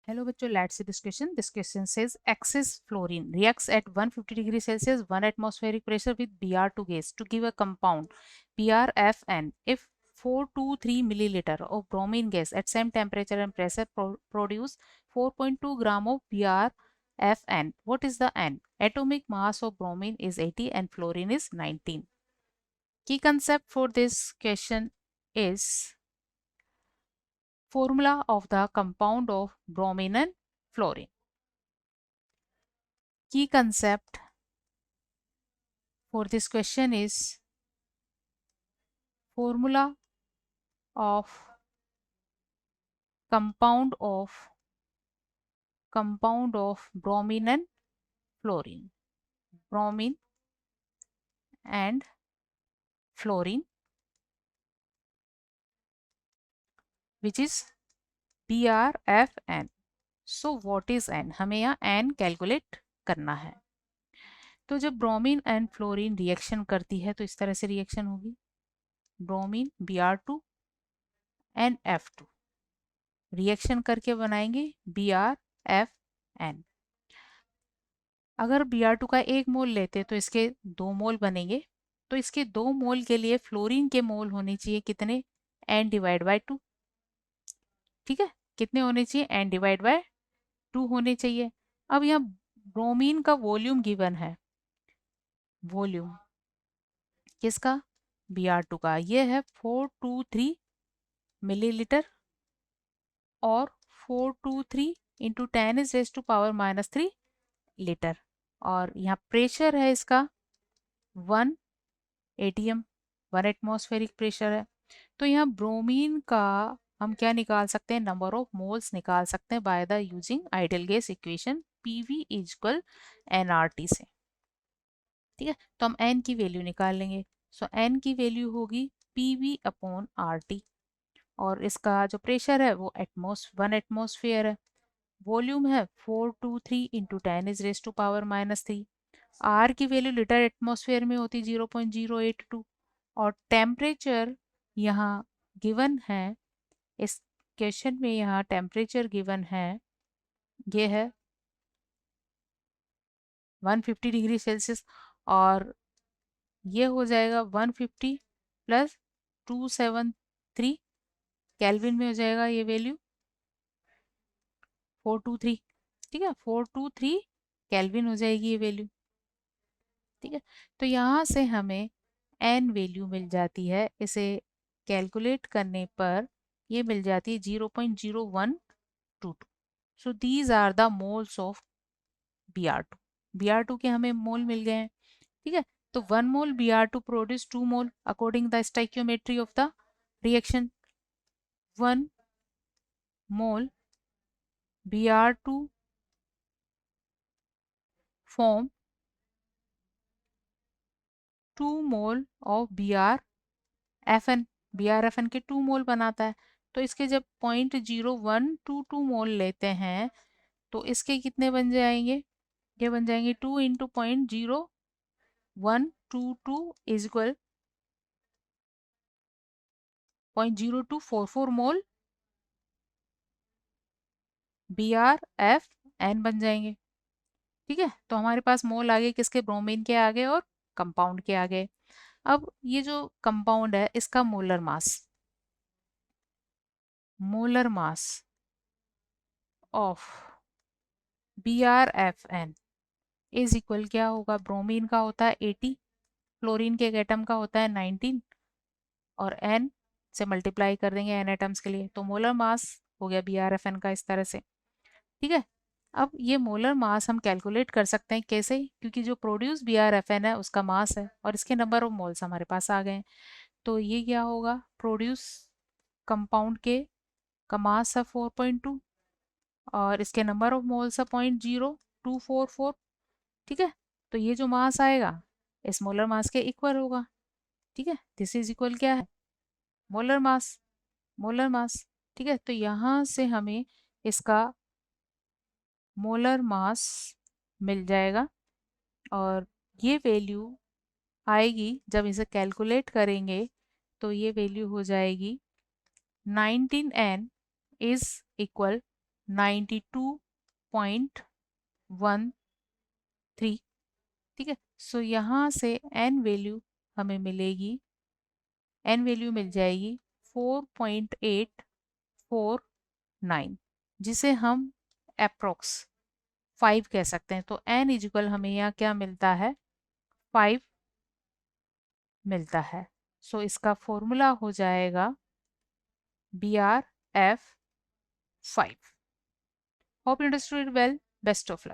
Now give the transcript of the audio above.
Hello bachcho, let's see this question. This question says excess fluorine reacts at 150 degrees Celsius 1 atmospheric pressure with Br2 gas to give a compound BrFN. If 423 milliliter of bromine gas at same temperature and pressure produce 4.2 gram of BrFN. What is the N? Atomic mass of bromine is 80 and fluorine is 19. Key concept for this question is formula of the compound of bromine and fluorine. Key concept for this question is formula of compound of bromine and fluorine. Bromine and fluorine, which is BrFN. So what is N? हमें यहाँ N calculate करना है. तो जब bromine and fluorine reaction करती है तो इस तरह से रिएक्शन होगी. Bromine Br2 and F2 reaction करके बनाएंगे BrFN. अगर Br2 का 1 मोल लेते तो इसके 2 मोल बनेंगे. तो इसके 2 मोल के लिए फ्लोरीन के मोल होने चाहिए कितने? N divide by 2. ठीक है, कितने होने चाहिए? N डिवाइड बाय 2 होने चाहिए. अब यहाँ ब्रोमीन का वॉल्यूम गिवन है. वॉल्यूम किसका? Br2 का. ये है 423 मिलीलीटर और 423 इंटू 10⁻³ लीटर. और यहाँ प्रेशर है इसका 1 atm, 1 एटमॉस्फेरिक प्रेशर है. तो यहाँ ब्रोमीन का हम क्या निकाल सकते हैं? नंबर ऑफ मोल्स निकाल सकते हैं by the using ideal gas equation PV equal nRT से. ठीक है, तो हम n की वैल्यू निकाल लेंगे. सो n की वैल्यू होगी PV अपॉन RT. और इसका जो प्रेशर है वो 1 एटमॉस्फेयर है. वॉल्यूम है 423 इंटू 10⁻³ आर की वैल्यू लीटर एटमॉस्फेयर में होती 0.082. और टेम्परेचर यहाँ गिवन है. इस क्वेश्चन में यहाँ टेम्परेचर गिवन है, ये है 150 डिग्री सेल्सियस. और ये हो जाएगा 150 प्लस 273 केल्विन में हो जाएगा ये वैल्यू 423. ठीक है, 423 केल्विन हो जाएगी ये वैल्यू. ठीक है, तो यहाँ से हमें n वैल्यू मिल जाती है. इसे कैलकुलेट करने पर ये मिल जाती है 0.0122. So these are the moles of Br2. Br2 के हमें मोल मिल गए हैं. ठीक है, तो 1 मोल Br2 produce 2 mole according the stoichiometry of the reaction. 1 mole Br2 form 2 mole of BrFN. BrFN के 2 मोल बनाता है. तो इसके जब 0.0122 मोल लेते हैं तो इसके कितने बन जाएंगे? ये बन जाएंगे 2 into 0.0122 is equal 0.0244 mole BrFN बन जाएंगे. ठीक है, तो हमारे पास मोल आ गए किसके? ब्रोमीन के आगे और कंपाउंड के आगे. अब ये जो कंपाउंड है इसका molar mass of BrFN is equal क्या होगा? ब्रोमीन का होता है 80, फ्लोरीन के एटम का होता है 19 और N से मल्टीप्लाई कर देंगे N एटम्स के लिए. तो मोलर मास हो गया BrFN का इस तरह से. ठीक है, अब ये मोलर मास हम कैलकुलेट कर सकते हैं. कैसे? क्योंकि जो प्रोड्यूस BrFN है उसका मास है और इसके नंबर ऑफ मोल्स हमारे पास आ गए हैं. तो ये क्या होगा? प्रोड्यूस कंपाउंड के का मास है 4.2 और इसके नंबर ऑफ मोल्स है 0.0244. ठीक है, तो ये जो मास आएगा इस मोलर मास के इक्वल होगा. ठीक है, दिस इज इक्वल क्या है? Molar mass. ठीक है, तो यहाँ से हमें इसका मोलर मास मिल जाएगा और ये वैल्यू आएगी जब इसे कैलकुलेट करेंगे तो ये वैल्यू हो जाएगी 19N इज इक्वल 92.13, ठीक है। सो यहाँ से एन वैल्यू हमें मिलेगी, एन वैल्यू मिल जाएगी 4.849, जिसे हम अप्रोक्स 5 कह सकते हैं। तो एन इजिकल हमें यहाँ क्या मिलता है, 5 मिलता है। सो इसका फॉर्मूला हो जाएगा BRF 5। Hope you understood well, best of luck.